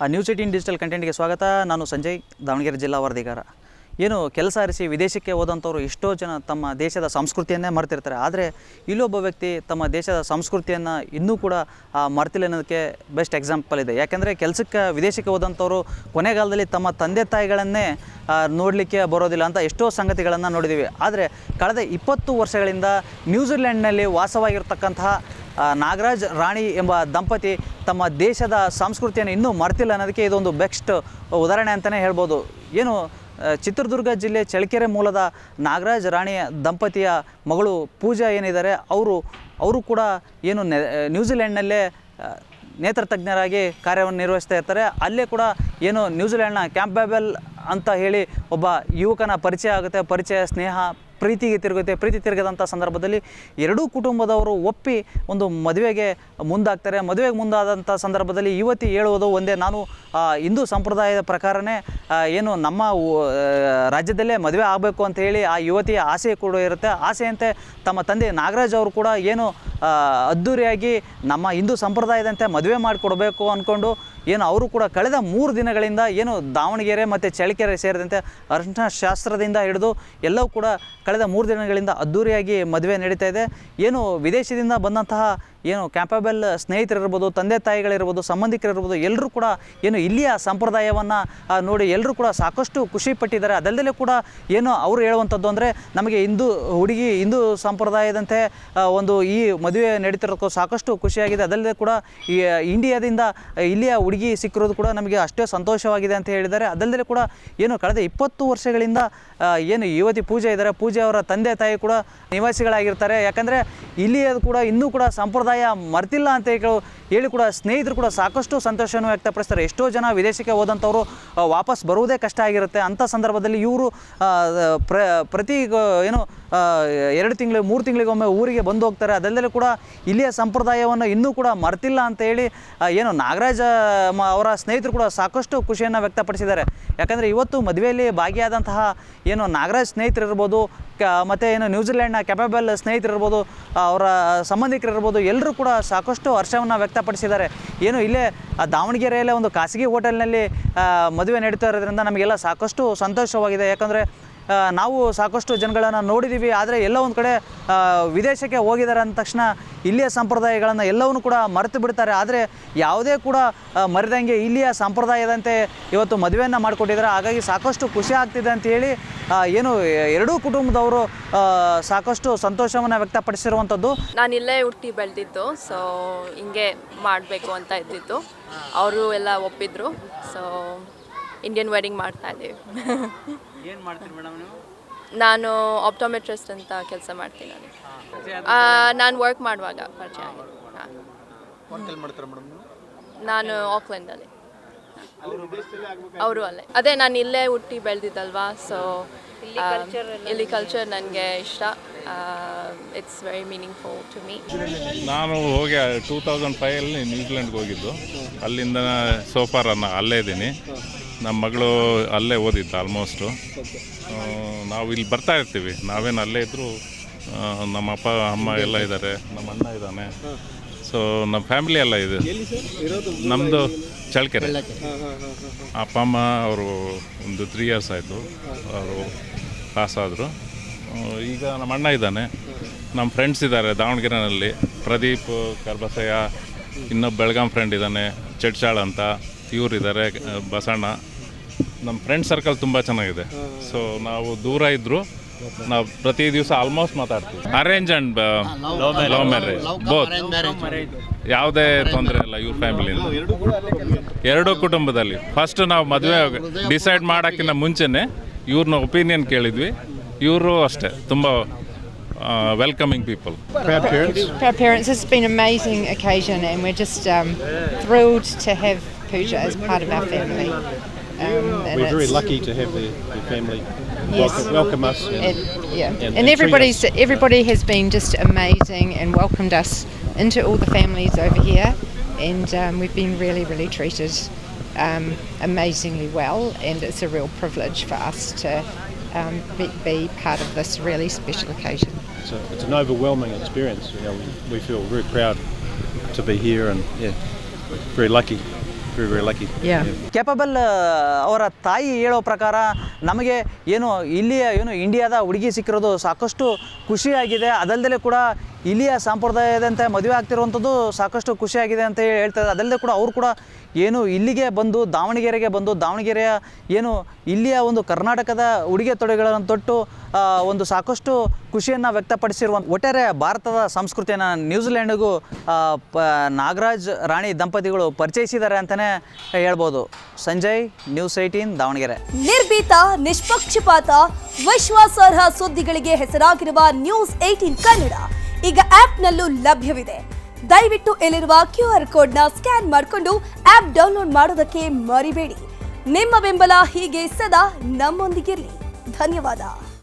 News 18 digital ಕಂಟೆಂಟ್ಗೆ ಸ್ವಾಗತ. ನಾನು ಸಂಜಯ್, ದಾವಣಗೆರೆ ಜಿಲ್ಲಾ ವರದಿಗಾರ. ಏನು ಕೆಲಸ ಅರಿಸಿ ವಿದೇಶಕ್ಕೆ ಹೋದಂಥವ್ರು ಎಷ್ಟೋ ಜನ ತಮ್ಮ ದೇಶದ ಸಂಸ್ಕೃತಿಯನ್ನೇ ಮರ್ತಿರ್ತಾರೆ. ಆದರೆ ಇಲ್ಲೊಬ್ಬ ವ್ಯಕ್ತಿ ತಮ್ಮ ದೇಶದ ಸಂಸ್ಕೃತಿಯನ್ನು ಇನ್ನೂ ಕೂಡ ಮರ್ತಿಲ್ಲ ಅನ್ನೋದಕ್ಕೆ ಬೆಸ್ಟ್ ಎಕ್ಸಾಂಪಲ್ ಇದೆ. ಯಾಕೆಂದರೆ ಕೆಲಸಕ್ಕೆ ವಿದೇಶಕ್ಕೆ ಹೋದಂಥವ್ರು ಕೊನೆಗಾಲದಲ್ಲಿ ತಮ್ಮ ತಂದೆ ತಾಯಿಗಳನ್ನೇ ನೋಡಲಿಕ್ಕೆ ಬರೋದಿಲ್ಲ ಅಂತ ಎಷ್ಟೋ ಸಂಗತಿಗಳನ್ನು ನೋಡಿದ್ದೀವಿ. ಆದರೆ ಕಳೆದ 20 ವರ್ಷಗಳಿಂದ ನ್ಯೂಜಿಲೆಂಡ್ನಲ್ಲಿ ವಾಸವಾಗಿರ್ತಕ್ಕಂತಹ ನಾಗರಾಜ್ ರಾಣಿ ಎಂಬ ದಂಪತಿ ತಮ್ಮ ದೇಶದ ಸಂಸ್ಕೃತಿಯನ್ನು ಇನ್ನೂ ಮರ್ತಿಲ್ಲ ಅನ್ನೋದಕ್ಕೆ ಇದೊಂದು ಬೆಸ್ಟ್ ಉದಾಹರಣೆ ಅಂತಲೇ ಹೇಳ್ಬೋದು. ಏನು ಚಿತ್ರದುರ್ಗ ಜಿಲ್ಲೆ ಚಳ್ಳಕೆರೆ ಮೂಲದ ನಾಗರಾಜ್ ರಾಣಿಯ ದಂಪತಿಯ ಮಗಳು ಪೂಜಾ ಏನಿದ್ದಾರೆ, ಅವರು ಕೂಡ ಏನು ನ್ಯೂಜಿಲೆಂಡ್ನಲ್ಲೇ ನೇತ್ರತಜ್ಞರಾಗಿ ಕಾರ್ಯವನ್ನು ನಿರ್ವಹಿಸ್ತಾ ಇರ್ತಾರೆ. ಅಲ್ಲೇ ಕೂಡ ಏನು ನ್ಯೂಜಿಲೆಂಡ್ನ ಕ್ಯಾಂಪ್ಬೆಲ್ ಅಂತ ಹೇಳಿ ಒಬ್ಬ ಯುವಕನ ಪರಿಚಯ ಆಗುತ್ತೆ. ಪರಿಚಯ, ಸ್ನೇಹ, ಪ್ರೀತಿ ತಿರುಗದಂಥ ಸಂದರ್ಭದಲ್ಲಿ ಎರಡೂ ಕುಟುಂಬದವರು ಒಪ್ಪಿ ಒಂದು ಮದುವೆಗೆ ಮುಂದಾಗ್ತಾರೆ. ಮದುವೆಗೆ ಮುಂದಾದಂಥ ಸಂದರ್ಭದಲ್ಲಿ ಯುವತಿ ಹೇಳುವುದು ಒಂದೇ, ನಾನು ಹಿಂದೂ ಸಂಪ್ರದಾಯದ ಪ್ರಕಾರನೇ ಏನು ನಮ್ಮ ರಾಜ್ಯದಲ್ಲೇ ಮದುವೆ ಆಗಬೇಕು ಅಂತ ಹೇಳಿ ಆ ಯುವತಿಯ ಆಸೆ ಕೂಡ ಇರುತ್ತೆ. ಆಸೆಯಂತೆ ತಮ್ಮ ತಂದೆ ನಾಗರಾಜ್ ಅವರು ಕೂಡ ಏನು ಅದ್ಧೂರಿಯಾಗಿ ನಮ್ಮ ಹಿಂದೂ ಸಂಪ್ರದಾಯದಂತೆ ಮದುವೆ ಮಾಡಿಕೊಡ್ಬೇಕು ಅಂದ್ಕೊಂಡು ಏನು ಅವರು ಕೂಡ ಕಳೆದ 3 ದಿನಗಳಿಂದ ಏನು ದಾವಣಗೆರೆ ಮತ್ತು ಚಳ್ಳಕೆರೆ ಸೇರಿದಂತೆ ಅರಿಶಿನ ಶಾಸ್ತ್ರದಿಂದ ಹಿಡಿದು ಎಲ್ಲವೂ ಕೂಡ ಕಳೆದ 3 ದಿನಗಳಿಂದ ಅದ್ಧೂರಿಯಾಗಿ ಮದುವೆ ನಡೀತಾ ಇದೆ. ಏನು ವಿದೇಶದಿಂದ ಬಂದಂತಹ ಏನು ಕ್ಯಾಂಪಬಲ್ ಸ್ನೇಹಿತರಿರ್ಬೋದು, ತಂದೆ ತಾಯಿಗಳಿರ್ಬೋದು, ಸಂಬಂಧಿಕರಿರ್ಬೋದು, ಎಲ್ಲರೂ ಕೂಡ ಏನು ಇಲ್ಲಿಯ ಸಂಪ್ರದಾಯವನ್ನು ನೋಡಿ ಎಲ್ಲರೂ ಕೂಡ ಸಾಕಷ್ಟು ಖುಷಿ ಪಟ್ಟಿದ್ದಾರೆ. ಅದಲ್ಲದೆ ಕೂಡ ಏನು ಅವರು ಹೇಳುವಂಥದ್ದು ಅಂದರೆ, ನಮಗೆ ಹಿಂದೂ ಸಂಪ್ರದಾಯದಂತೆ ಒಂದು ಈ ಮದುವೆ ನಡೀತಿರೋದಕ್ಕೂ ಸಾಕಷ್ಟು ಖುಷಿಯಾಗಿದೆ. ಅದಲ್ಲದೆ ಕೂಡ ಈ ಇಂಡಿಯಾದಿಂದ ಇಲ್ಲಿಯ ಹುಡುಗಿ ಸಿಕ್ಕಿರೋದು ಕೂಡ ನಮಗೆ ಅಷ್ಟೇ ಸಂತೋಷವಾಗಿದೆ ಅಂತ ಹೇಳಿದ್ದಾರೆ. ಅದಲ್ಲದೆ ಕೂಡ ಏನು ಕಳೆದ 20 ವರ್ಷಗಳಿಂದ ಏನು ಯುವತಿ ಪೂಜೆ ಇದ್ದಾರೆ, ಪೂಜೆ ಅವರ ತಂದೆ ತಾಯಿ ಕೂಡ ನಿವಾಸಿಗಳಾಗಿರ್ತಾರೆ. ಯಾಕಂದರೆ ಇಲ್ಲಿಯ ಕೂಡ ಇನ್ನೂ ಕೂಡ ಸಂಪ್ರದಾಯ ಮರ್ತಿಲ್ಲ ಅಂತ ಹೇಳಿ ಕೂಡ ಸ್ನೇಹಿತರು ಕೂಡ ಸಾಕಷ್ಟು ಸಂತೋಷವನ್ನು ವ್ಯಕ್ತಪಡಿಸ್ತಾರೆ. ಎಷ್ಟೋ ಜನ ವಿದೇಶಕ್ಕೆ ಹೋದಂಥವ್ರು ವಾಪಸ್ ಬರುವುದೇ ಕಷ್ಟ ಆಗಿರುತ್ತೆ. ಅಂಥ ಸಂದರ್ಭದಲ್ಲಿ ಇವರು ಪ್ರತಿ ಏನು 2 ತಿಂಗಳು 3 ತಿಂಗಳಿಗೊಮ್ಮೆ ಊರಿಗೆ ಬಂದು ಹೋಗ್ತಾರೆ. ಅದಲ್ಲದೆ ಕೂಡ ಇಲ್ಲಿಯ ಸಂಪ್ರದಾಯವನ್ನು ಇನ್ನೂ ಕೂಡ ಮರ್ತಿಲ್ಲ ಅಂತ ಹೇಳಿ ಏನು ನಾಗರಾಜ ಅವರ ಸ್ನೇಹಿತರು ಕೂಡ ಸಾಕಷ್ಟು ಖುಷಿಯನ್ನು ವ್ಯಕ್ತಪಡಿಸಿದ್ದಾರೆ. ಯಾಕಂದರೆ ಇವತ್ತು ಮದುವೆಯಲ್ಲಿ ಭಾಗಿಯಾದಂತಹ ಏನು ನಾಗರಾಜ್ ಸ್ನೇಹಿತರಿರ್ಬೋದು, ಮತ್ತು ಏನು ನ್ಯೂಜಿಲೆಂಡ್ನ ಕ್ಯಾಪಬಲ್ ಸ್ನೇಹಿತರಿರ್ಬೋದು, ಅವರ ಸಂಬಂಧಿಕರಿರ್ಬೋದು, ಎಲ್ಲರೂ ಕೂಡ ಸಾಕಷ್ಟು ಹರ್ಷವನ್ನು ವ್ಯಕ್ತಪಡಿಸಿದ್ದಾರೆ. ಏನು ಇಲ್ಲೇ ದಾವಣಗೆರೆಯಲ್ಲೇ ಒಂದು ಖಾಸಗಿ ಹೋಟೆಲ್ನಲ್ಲಿ ಮದುವೆ ನಡೀತಾ ಇರೋದ್ರಿಂದ ನಮಗೆಲ್ಲ ಸಾಕಷ್ಟು ಸಂತೋಷವಾಗಿದೆ. ಯಾಕಂದರೆ ನಾವು ಸಾಕಷ್ಟು ಜನಗಳನ್ನು ನೋಡಿದ್ದೀವಿ. ಆದರೆ ಎಲ್ಲ ಒಂದು ಕಡೆ ವಿದೇಶಕ್ಕೆ ಹೋಗಿದ್ದಾರೆ ಅಂದ ತಕ್ಷಣ ಇಲ್ಲಿಯ ಸಂಪ್ರದಾಯಗಳನ್ನು ಎಲ್ಲವನ್ನೂ ಕೂಡ ಮರೆತು ಬಿಡ್ತಾರೆ. ಆದರೆ ಯಾವುದೇ ಕೂಡ ಮರೆದಂಗೆ ಇಲ್ಲಿಯ ಸಂಪ್ರದಾಯದಂತೆ ಇವತ್ತು ಮದುವೆಯನ್ನು ಮಾಡಿಕೊಟ್ಟಿದ್ದಾರೆ. ಹಾಗಾಗಿ ಸಾಕಷ್ಟು ಖುಷಿ ಆಗ್ತಿದೆ ಅಂತ ಹೇಳಿ ಏನು ಎರಡೂ ಕುಟುಂಬದವರು ಸಾಕಷ್ಟು ಸಂತೋಷವನ್ನು ವ್ಯಕ್ತಪಡಿಸಿರುವಂಥದ್ದು. ನಾನು ಇಲ್ಲೇ ಹುಟ್ಟಿ ಬೆಳೆದಿದ್ದು, ಸೊ ಹಿಂಗೆ ಮಾಡಬೇಕು ಅಂತ ಇದ್ದಿದ್ದು. ಅವರು ಎಲ್ಲ ಒಪ್ಪಿದ್ರು. ಸೊ ಇಂಡಿಯನ್ ವೆಡ್ಡಿಂಗ್ ಮಾಡ್ತಾ ಇದ್ದೀವಿ. ಏನು ಮಾಡ್ತೀರಿ ಮೇಡಮ್ ನೀವು? ನಾನು ಆಪ್ಟೋಮೆಟ್ರಿಸ್ಟ್ ಅಂತ ಕೆಲಸ ಮಾಡ್ತೀನಿ. ನಾನು ವರ್ಕ್ ಮಾಡುವಾಗ ಪರಿಚಯ ಆಗಿದೆ. ನಾನು ಆಕ್ಲೆಂಡಲ್ಲಿ, ಅವರು ಅಲ್ಲೇ. ಅದೇ ನಾನು ಇಲ್ಲೇ ಹುಟ್ಟಿ ಬೆಳೆದಿದ್ದಲ್ವಾ, ಸೊ ಇಲ್ಲಿ ಕಲ್ಚರ್ ನನಗೆ ಇಷ್ಟ. It's very meaningful to me. ನಾನು ಹೋಗಿ 2005 ನ್ಯೂಜಿಲೆಂಡ್ಗೆ ಹೋಗಿದ್ದು. ಅಲ್ಲಿಂದ ಸೋಫಾರ್ ಅಲ್ಲೇ ಇದ್ದೀನಿ. ನಮ್ಮ ಮಗಳು ಅಲ್ಲೇ ಓದಿದ್ದು ಆಲ್ಮೋಸ್ಟು. ನಾವು ಇಲ್ಲಿ ಬರ್ತಾ ಇರ್ತೀವಿ. ನಾವೇನು ಅಲ್ಲೇ ಇದ್ದರೂ ನಮ್ಮ ಅಪ್ಪ ಅಮ್ಮ ಎಲ್ಲ ಇದ್ದಾರೆ, ನಮ್ಮ ಅಣ್ಣ ಇದ್ದಾನೆ. ಸೊ ನಮ್ಮ ಫ್ಯಾಮಿಲಿ ಎಲ್ಲ ಇದೆ. ನಮ್ಮದು ಚಳ್ಳಕೆರೆ. ಅಪ್ಪ ಅಮ್ಮ ಅವರು ಒಂದು 3 ಇಯರ್ಸ್ ಆಯಿತು ಅವರು ಪಾಸ್ ಆದರು. ಈಗ ನಮ್ಮ ಅಣ್ಣ ಇದ್ದಾನೆ, ನಮ್ಮ ಫ್ರೆಂಡ್ಸ್ ಇದ್ದಾರೆ ದಾವಣಗೆರೆಯಲ್ಲಿ. ಪ್ರದೀಪ್ ಕರ್ಬಸಯ್ಯ, ಇನ್ನೊಬ್ಬ ಬೆಳಗಾಂ ಫ್ರೆಂಡ್ ಇದ್ದಾನೆ ಚಡ್ಚಾಳ್ ಅಂತ, ಇವರಿದ್ದಾರೆ ಬಸಣ್ಣ. ನಮ್ಮ ಫ್ರೆಂಡ್ ಸರ್ಕಲ್ ತುಂಬ ಚೆನ್ನಾಗಿದೆ. ಸೊ ನಾವು ದೂರ ಇದ್ದರೂ ನಾವು ಪ್ರತಿ ದಿವಸ ಆಲ್ಮೋಸ್ಟ್ ಮಾತಾಡ್ತೀವಿ. Arrange and love marriage both, ಯಾವುದೇ ತೊಂದರೆ ಇಲ್ಲ ಇವ್ರ ಫ್ಯಾಮಿಲಿಯಿಂದ. ಎರಡೂ ಕುಟುಂಬದಲ್ಲಿ ಫಸ್ಟ್ ನಾವು ಮದುವೆ ಡಿಸೈಡ್ ಮಾಡೋಕ್ಕಿಂತ ಮುಂಚೆನೇ ಇವ್ರನ್ನ ಒಪಿನಿಯನ್ ಕೇಳಿದ್ವಿ. ಇವರು ಅಷ್ಟೇ ತುಂಬ welcoming people. Proud parents. It's been an amazing occasion, and we're just thrilled to have Pooja as part of our family. We're very lucky to have the family welcome us. And everybody has been just amazing and welcomed us into all the families over here, and we've been really treated amazingly well, and it's a real privilege for us to be part of this really special occasion. It's an overwhelming experience. We feel very proud to be here, and very lucky Very, very lucky. Yeah. Capable ಅವರ ತಾಯಿ ಹೇಳೋ ಪ್ರಕಾರ ನಮಗೆ ಏನು ಇಲ್ಲಿಯ ಏನು ಇಂಡಿಯಾದ ಹುಡುಗಿ ಸಿಕ್ಕಿರೋದು ಸಾಕಷ್ಟು ಖುಷಿಯಾಗಿದೆ, ಅದಲ್ಲದೆ ಕೂಡ ಇಲ್ಲಿಯ ಸಂಪ್ರದಾಯದಂತೆ ಮದುವೆ ಆಗ್ತಿರುವಂಥದ್ದು ಸಾಕಷ್ಟು ಖುಷಿಯಾಗಿದೆ ಅಂತ ಹೇಳ್ತಾರೆ. ಅದಲ್ಲದೆ ಕೂಡ ಅವರು ಕೂಡ ಏನು ಇಲ್ಲಿಗೆ ಬಂದು ದಾವಣಗೆರೆಗೆ ಬಂದು ದಾವಣಗೆರೆಯ ಏನು ಇಲ್ಲಿಯ ಒಂದು ಕರ್ನಾಟಕದ ಉಡುಗೆ ತೊಡುಗೆಗಳನ್ನು ತೊಟ್ಟು ಒಂದು ಸಾಕಷ್ಟು ಖುಷಿಯನ್ನು ವ್ಯಕ್ತಪಡಿಸಿರುವ ಒಟ್ಟಾರೆ ಭಾರತದ ಸಂಸ್ಕೃತಿಯನ್ನು ನ್ಯೂಜಿಲೆಂಡ್ಗೂ ನಾಗರಾಜ್ ರಾಣಿ ದಂಪತಿಗಳು ಪರಿಚಯಿಸಿದ್ದಾರೆ ಅಂತಲೇ ಹೇಳ್ಬೋದು. ಸಂಜಯ್, ನ್ಯೂಸ್ 18 ದಾವಣಗೆರೆ. ನಿರ್ಭೀತ, ನಿಷ್ಪಕ್ಷಪಾತ, ವಿಶ್ವಾಸಾರ್ಹ ಸುದ್ದಿಗಳಿಗೆ ಹೆಸರಾಗಿರುವ ನ್ಯೂಸ್ 18 ಕನ್ನಡ ಈಗ ಆಪ್ನಲ್ಲೂ ಲಭ್ಯವಿದೆ. ದಯವಿಟ್ಟು ಇಲ್ಲಿರುವ QR ಕೋಡ್ನ ಸ್ಕ್ಯಾನ್ ಮಾಡಿಕೊಂಡು ಆಪ್ ಡೌನ್ಲೋಡ್ ಮಾಡೋದಕ್ಕೆ ಮರಿಬೇಡಿ. ನಿಮ್ಮ ಬೆಂಬಲ ಹೀಗೆ ಸದಾ ನಮ್ಮೊಂದಿಗಿರಲಿ. ಧನ್ಯವಾದ.